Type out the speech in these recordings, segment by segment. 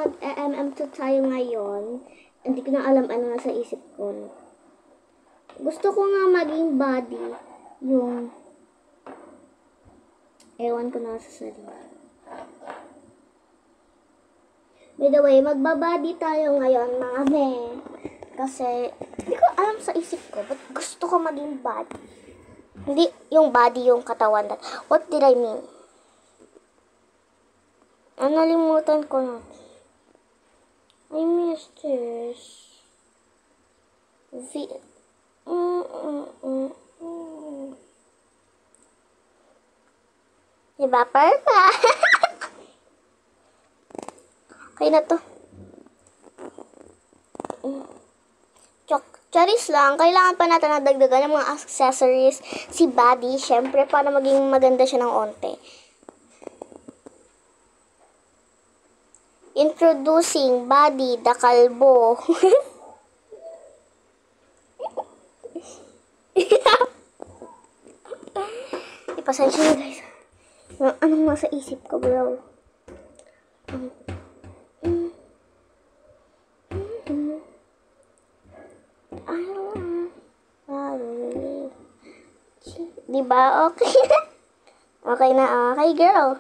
mag-MM2 tayo ngayon, hindi ko na alam ano nasa isip ko. Gusto ko nga maging body yung ewan ko na sa sarili. By the way, magbabody tayo ngayon, mga me. Kasi, hindi ko alam sa isip ko, but gusto ko maging body. Hindi yung body, yung katawan. What did I mean? Nalimutan ko na. I missed this. Diba? Perfect! Okay na to. Charis lang. Kailangan pa natin na dagdagan ng mga accessories. Si body, syempre, para maging maganda siya ng onte. Introducing Body the Kalbo. Ipasensya nyo guys. Anong nasa isip ko, bro? Diba? Okay. Okay na. Okay, girl.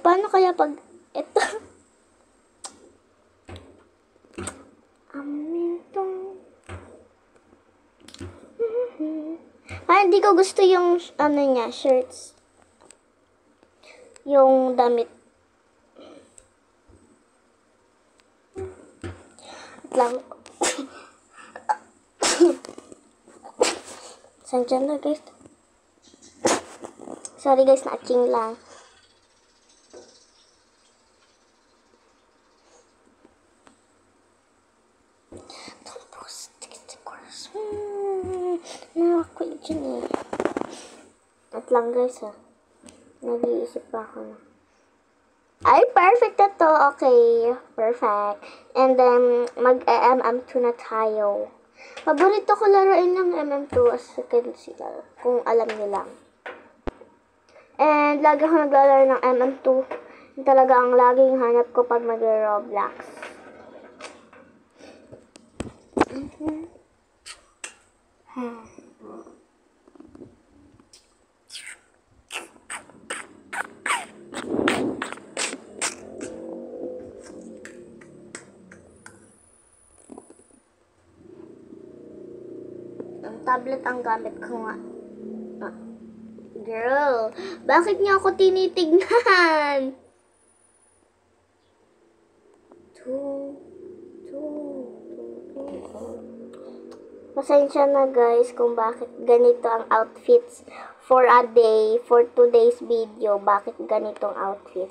Paano kaya pag ito? Hindi ko gusto yung, niya, shirts. Yung damit. Lang. Sandyan na, guys. Sorry, guys, na-aching lang. Nakakwit dyan eh. At lang guys ha. Nag-iisip pa ako na. Ay, perfect na to. Okay. Perfect. And then, mag-MM2 na tayo. Paborito ko laruin ng MM2 as concealer. Kung alam niyo lang. And, lagi ako naglalaro ng MM2. Yung talaga ang laging hanap ko pag mag-Roblox. Ang tablet ang gamit ko nga. Girl, bakit niyo ako tinitignan? Pasensya na guys kung bakit ganito ang outfits for a day, for today's video. Bakit ganitong outfit?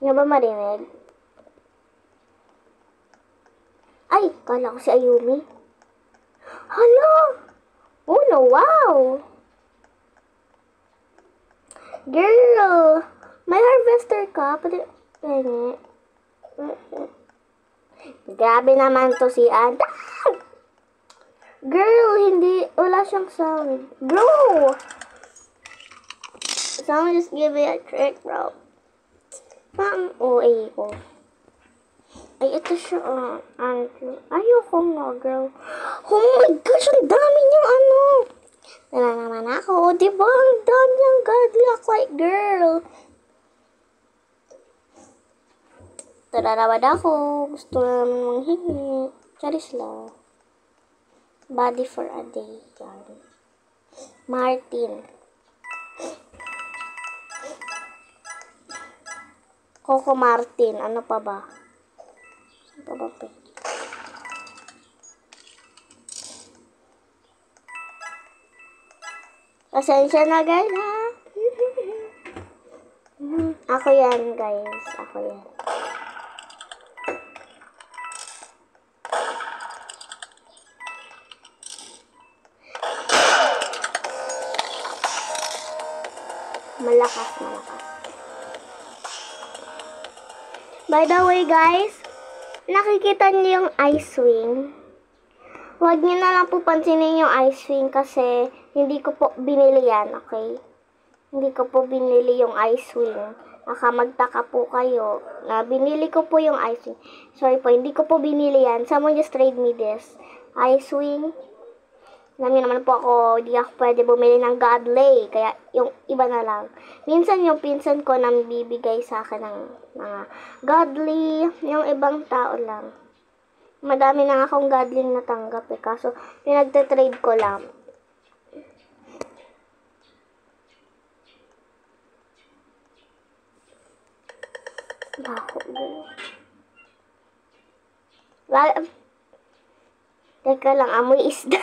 Hindi ba marinig? Ay, kala ko si Ayumi. Hala! Oh no, wow! Girl! May harvester ka? Pwede. Grabe naman to si Ada. Girl, hindi. Wala siyang sound. Bro! Someone just give me a trick, bro. Pang OA ko. Ay, ito siya. Ayoko nga, girl. Oh my gosh, ang dami niyang ano. Wala naman ako. Diba? Ang dami niyang godlock like girl. Tararawad ako. Gusto naman manghingi. Charis lang. Body for a day. Yan. Martin. Coco Martin. Ano pa ba? Ano pa ba? Pasensya na guys ha. Ako yan guys. Ako yan. Malakas. By the way guys, nakikita niyo yung ice wing? Huwag niyo na lang po pansinin yung ice wing kasi hindi ko po binili yan, okay? Hindi ko po binili yung ice wing. Baka magtaka po kayo na binili ko po yung ice wing. Sorry po, hindi ko po binili yan. Someone just trade me this ice wing. Alam niyo naman po ako, hindi ako pwede bumili ng godly. Kaya yung iba na lang. Minsan yung pinsan ko nang bibigay sa akin ng mga godly. Yung ibang tao lang. Madami na akong godly natanggap eh. Kaso pinagte-trade ko lang. Baho, teka lang, amoy isda.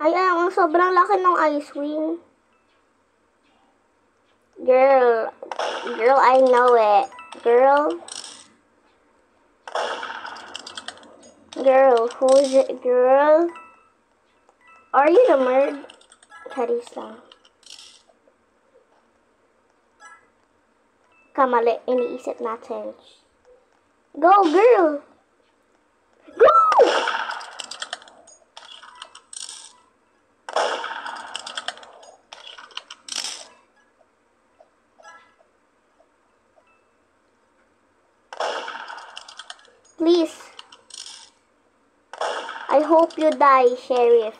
Ay, ang sobrang laki ng ice wing. Girl, I know it. Girl, who's it? Girl, are you the nerd? Charis lang. Kamali, iniisip natin. Go, girl! Go! Please. I hope you die, Sheriff.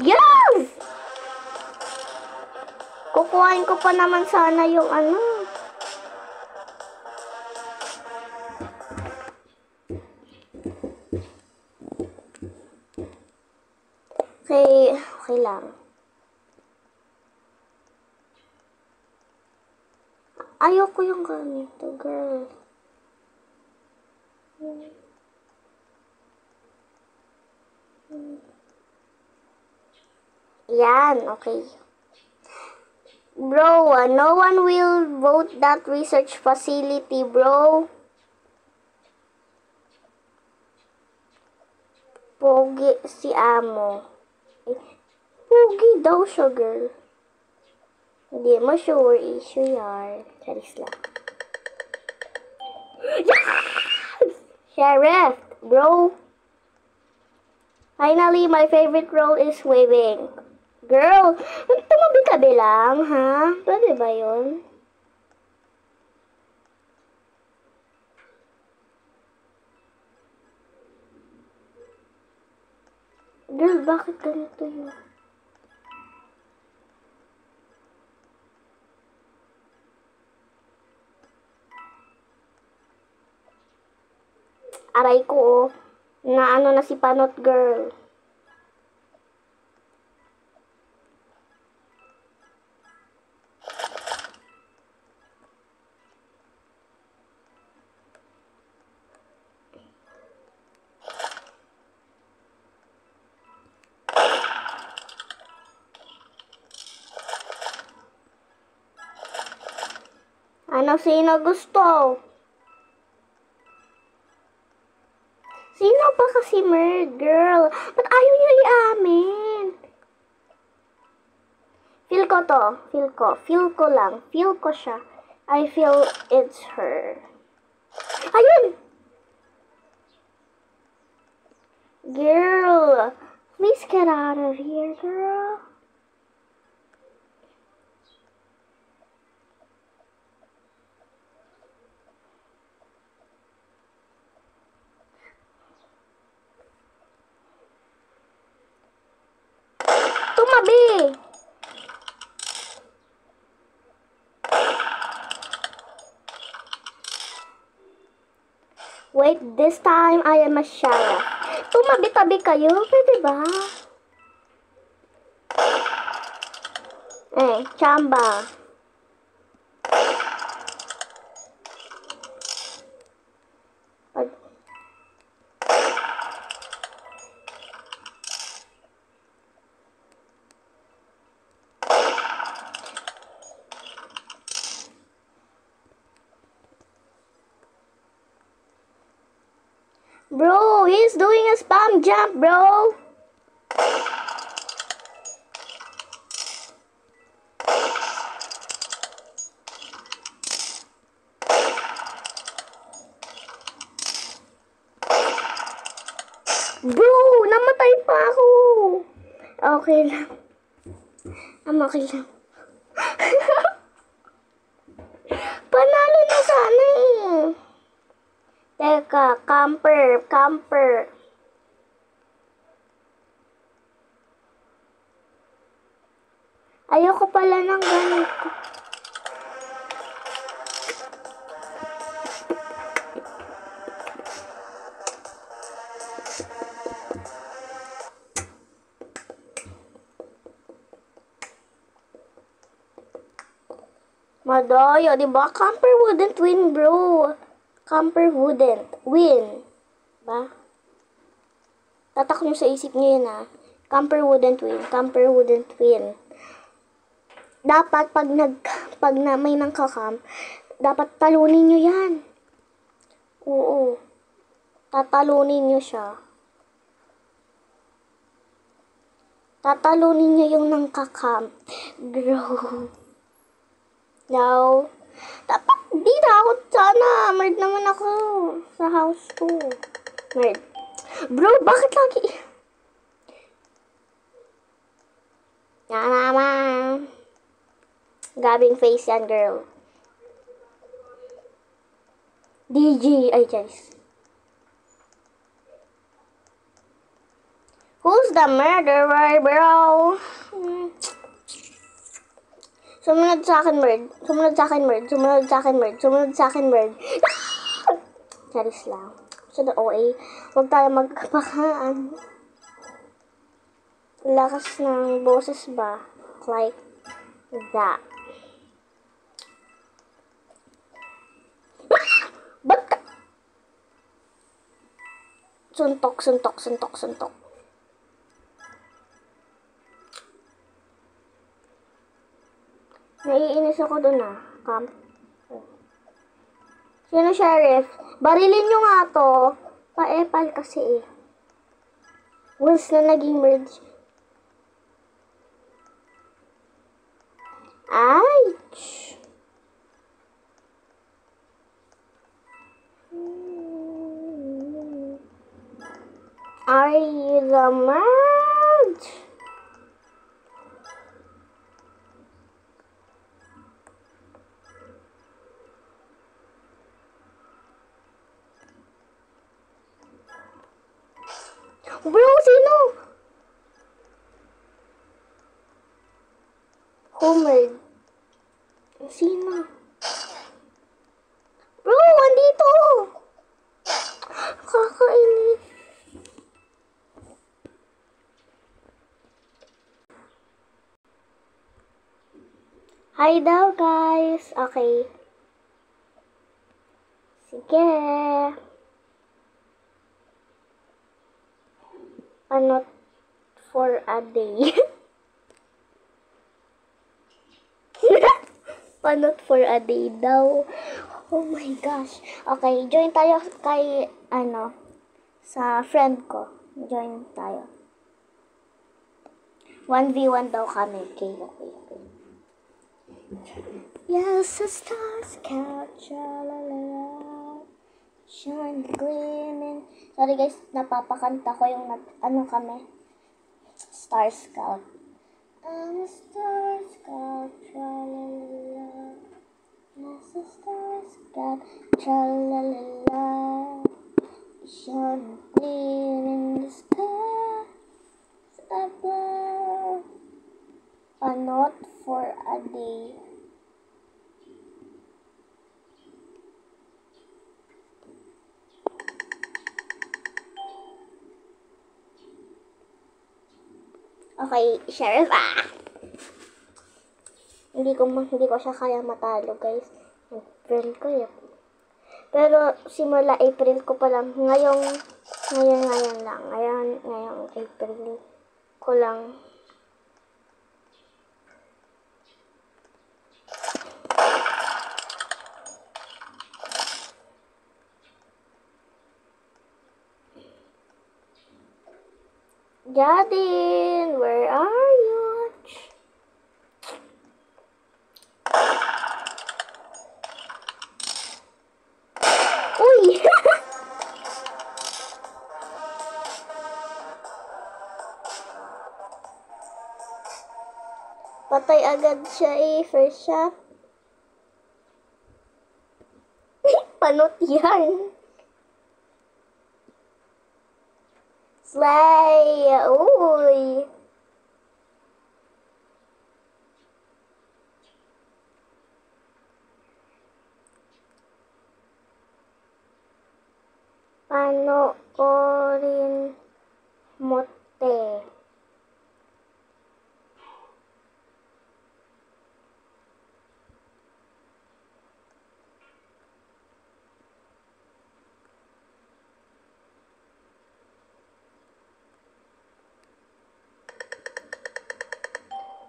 Yes! Kukuhain ko pa naman sana yung ano. Okay lang. Ayoko yung ganito, girl. Yan, okay. Bro, no one will vote that research facility, bro. Pogi si Amo. Pogi daw siya, girl. Hindi mo sure issue yan. Charis lang. Yes! Sheriff, bro. Finally, my favorite role is waving. Girl, tumabi-tabi lang, ha? Pwede ba yun? Girl, bakit ganito yun? Aray ko, oh. Na ano na si Panot, girl. Ano sino gusto? Sino ba kasi Merd, girl? Ba't ayaw niya i-amin? Feel ko to. Feel ko lang. Feel ko siya. I feel it's her. Ayun! Girl, please get out of here, girl. Tumabi! Wait, this time I am a sheriff. Tumabi-tabi kayo, pwede ba? Chamba. Bro, he's doing a spam jump, bro. Okay lang. Okay lang. Panalo na sana eh. Teka, camper. Ayoko pala ng ganito. Madaya, di ba? Camper wouldn't win, bro. Camper wouldn't win. Ba? Tatak nyo sa isip nyo yun, ha? Camper wouldn't win. Camper wouldn't win. Dapat, pag na may nangkakam, dapat talunin nyo yan. Oo. Tatalunin nyo siya. Tatalunin nyo yung nangkakam. Bro. No. Dapat, di na ako sana. Merd naman ako sa house ko. Merd. Bro, bakit lagi? Yan naman. Gabing face yan, girl. DJ. Ay, guys. Who's the murderer, bro? Sumunod sa akin, Bird. Sumunod sa akin, Bird. Sumunod sa akin, Bird. Sumunod sa akin, Bird. Charis lang. Sa the OA, huwag tayo magkapakaan. Lakas ng boses ba? Like that. Ba't ka? Suntok. Naiinis ako dun ah. Camp. Sino sheriff? Barilin nyo nga to. Pa-epal kasi eh. Once na naging merge. Ay! Are you the merge? Bro, sino? Homer. Sino? Bro, andito! Kakainis. Hi daw, guys. Okay. Sige. Not for a day. Panot for a day daw. Oh my gosh. Okay, join tayo kay, sa friend ko. Join tayo. 1v1 daw kami. Okay. Yes, the stars catch la shine gleaming. Sorry guys, napapakanta ko yung kami. Star Scout. I'm a Star Scout, tra-la-la-la. Yes, a Star Scout, tra-la-la-la. Shine gleaming in the sky above. Panot for a day. Okay, sheriff. Hindi ko siya kaya matalo, guys. April ko yun. Pero simula April ko pa lang. Ngayon lang. Ngayong April ko lang. Jadin, where are you? Uy! Patay agad siya first shot. Panot yan. Slay! Uy! Panoorin mote.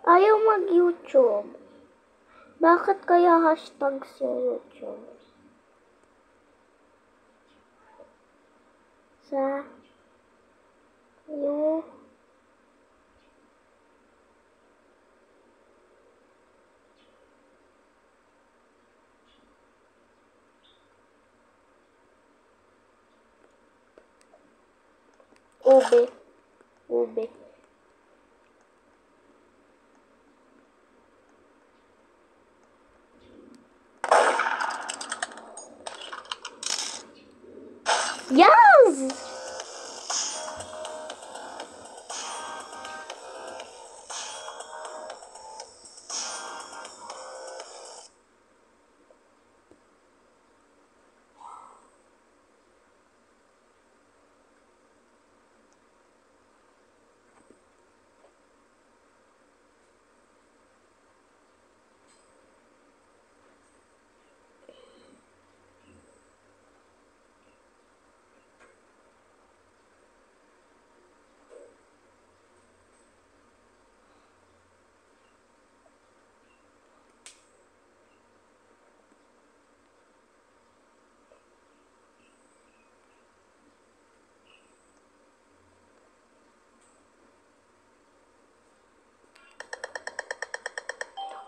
Ayaw mag-YouTube. Bakit kaya hashtag sa YouTube? Sa you ube. Ube. Yes!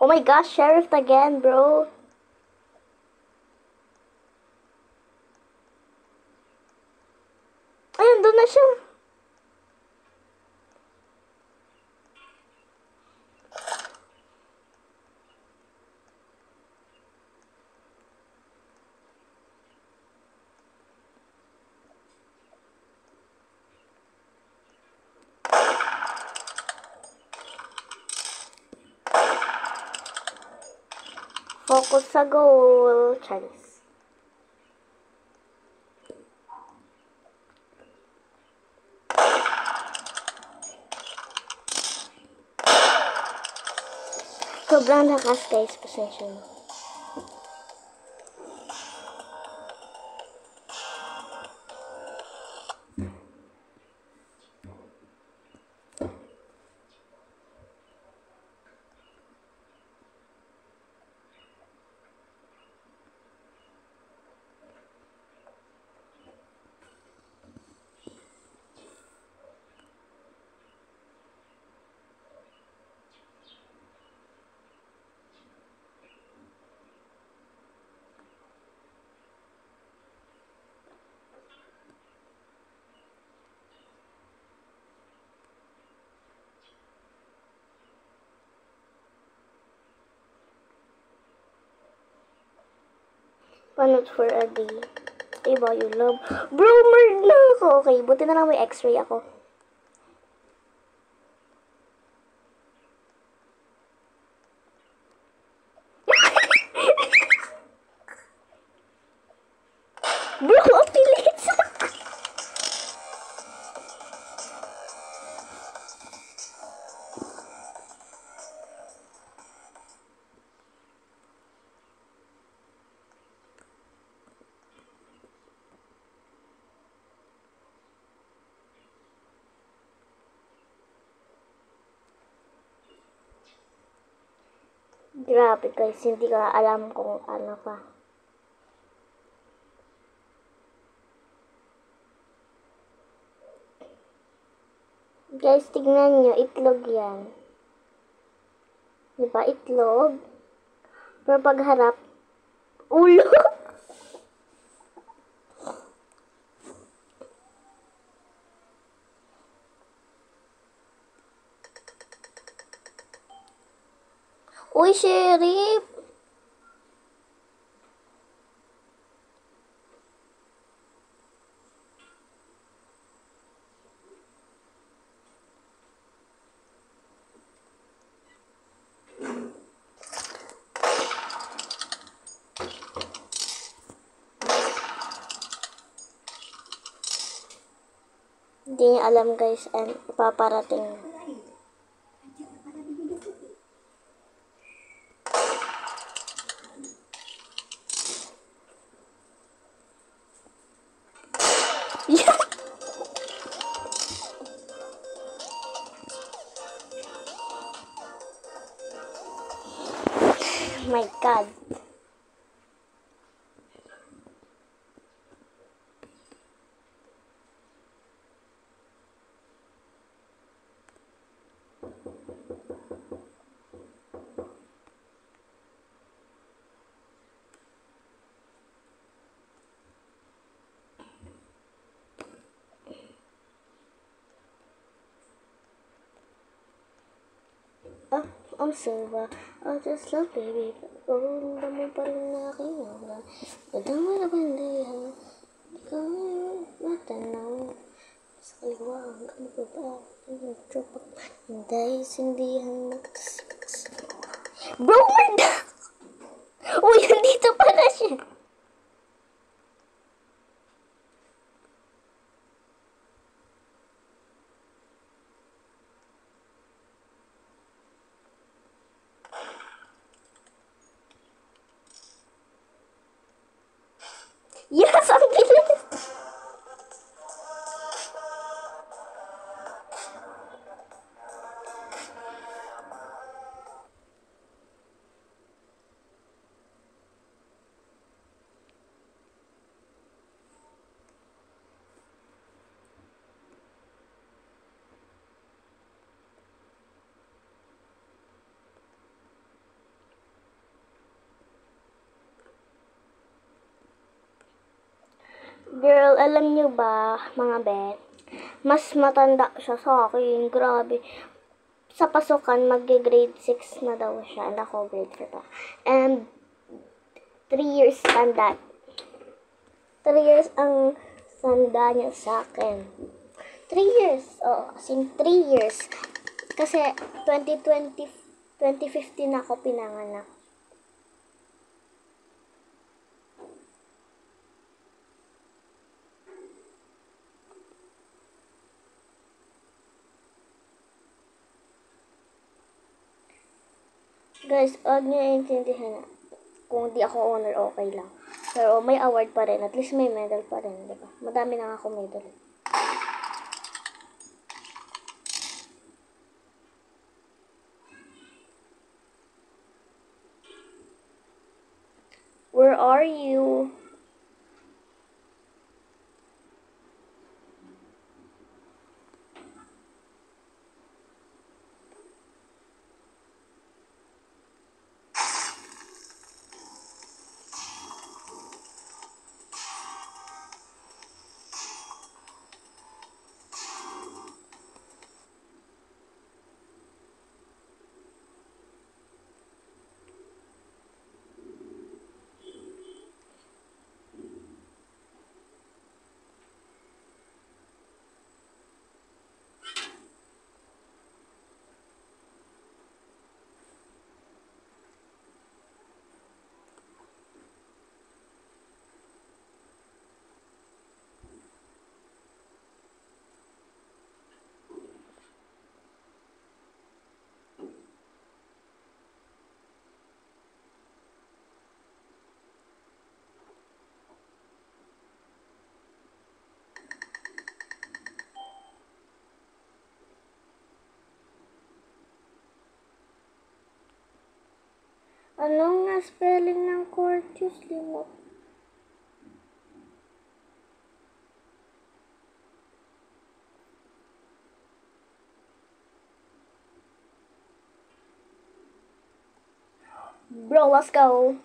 Oh my gosh, Sheriff again, bro. Ayun, doon na siya. Focus sa goal. Charis. Sobrang lakas, guys. Pasensya na. Panot for a day. Iba you love. Bro, merd na ako. Okay, buti na lang may x-ray ako. Bro, pilit. Grabe guys, hindi ko alam kung ano pa. Guys, tignan nyo, itlog yan. Diba, itlog? Pero pagharap, ulo. Uy, Sheriff! Hindi niya alam guys, and paparating na. My God. Ang Silva, just love baby. Pagunda mo pa rin na aking aura. Ganda mo na bandihan. Ikaw ngayon, matanaw. Sa kaliwa, hanggang baba. Ang tropa. Hindi, sindihan na. Bro, Marda! Uy, nandito pala siya. Yes, ang bilis! Girl, alam niyo ba, mga bet, mas matanda siya sa akin. Grabe. Sa pasukan, mag-grade 6 na daw siya. And ako, grade 4 pa. And 3 years tanda. 3 years ang tanda niya sa akin. 3 years. Oh, as in 3 years. Kasi 2015 ako pinanganak. Guys, huwag niyo intindihan na. Kung di ako honor, okay lang. Pero may award pa rin. At least may medal pa rin, di ba? Madami na ako medal. Where are you? Ano nga spelling ng Courteous Limot? Bro, let's go.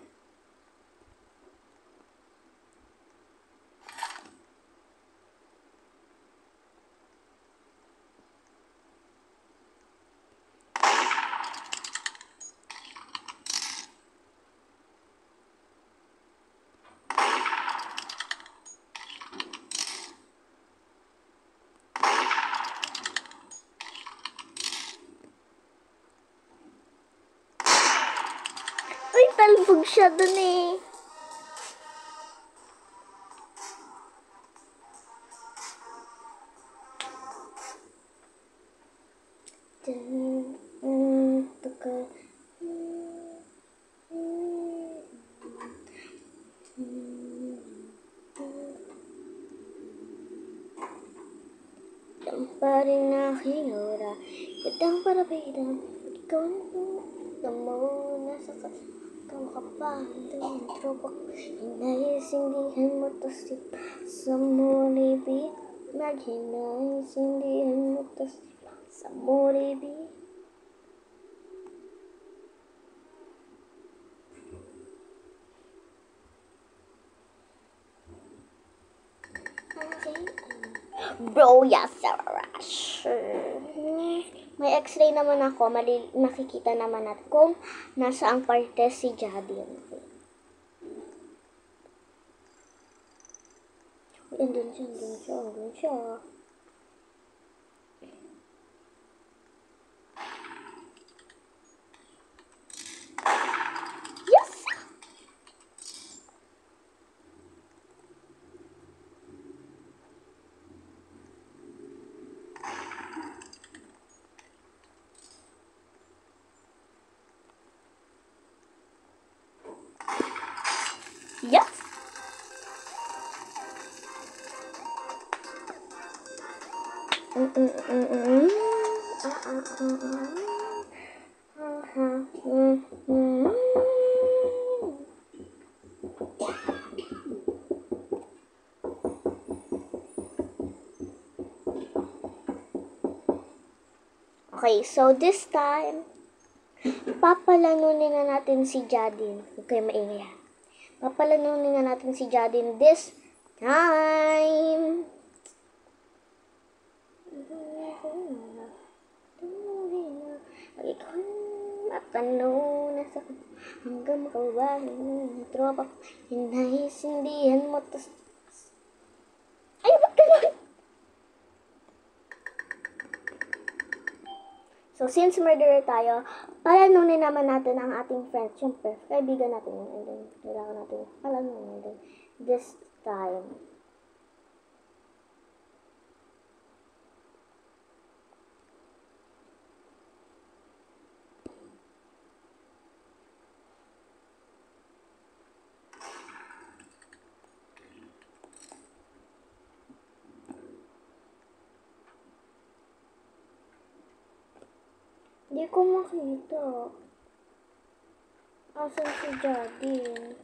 Tumatalbog siya dun eh. Pa rin aking ora, kutang para bidang, ikaw na mo, nasa kang kapahintang tropa ko, hinaisindihan mo to sa muribi, hinaisindihan mo to sa muribi. Bro, yes, rush. May x-ray naman ako. Nakikita naman natin kung nasa ang parte si Jadine. Andun siya. Yes! Yes! Okay, so this time, papalanunin na natin si Jadine. Okay, maingay. Papalanunin na natin si Jadine this time. Ikaw matanaw na sa hanggang makawalan tropa ko, hinaisindihan mo to. Ay, ba't ganun? So, since murderer tayo, palanunin naman natin ang ating friend. Siyempre, kaibigan natin yun. And then, kailangan natin palanunin din. This time. Hindi ko makita. Asan si Jadine?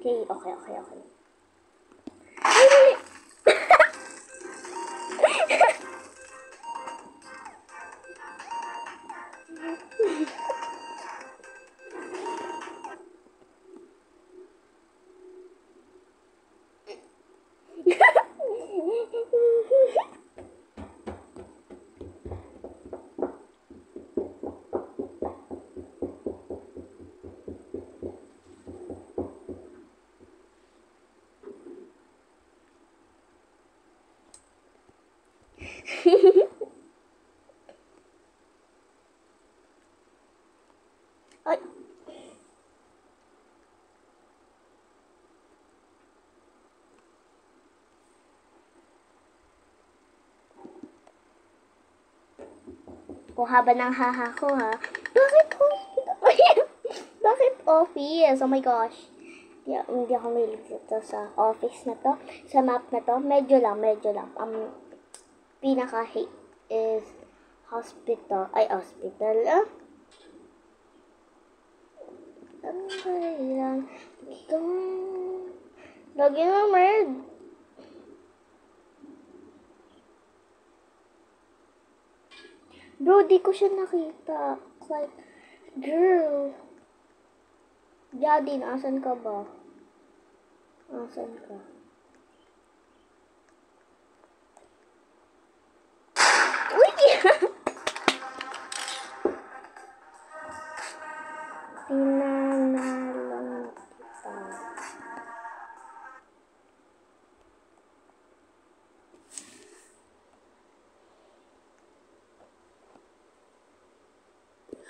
Okay. Ay, Ay. Kung haba ng haha ko ha. Bakit Bakit office? Oh my gosh. Hindi ako mahilig dito sa office na to. Sa map na to. Medyo lang. Pinaka-hate is hospital. Ang kailang. Lagi na merd. Bro, di ko siya nakita. Like, girl. Jadine, asan ka ba? Asan ka? Uy!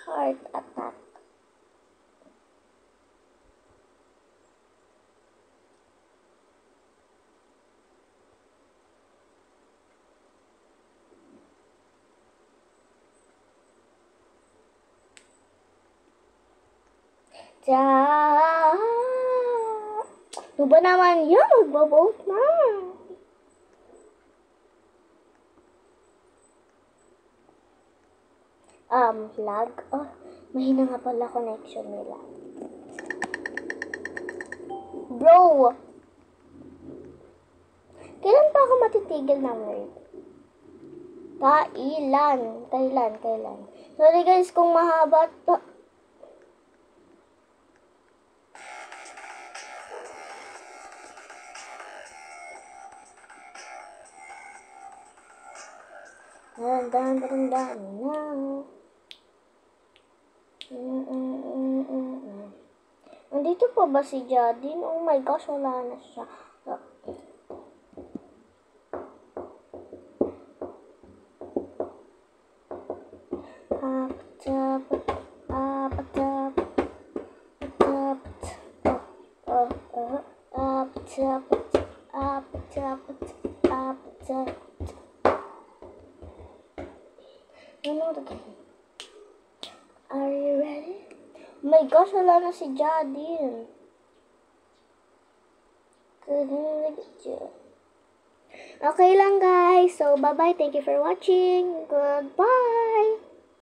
Heart attack. Ano ba naman yan? Magbaboat na. Lag. Oh, mahina nga pala connection nila. Bro! Kailan pa ako matitigil ng word? Kailan? Sorry guys kung mahaba to. Dan na. Nandito pa ba si Jadine? Oh my gosh, wala na siya. Are you ready? Oh my gosh, wala na si Jadine. Okay lang guys. So, bye-bye. Thank you for watching. Goodbye.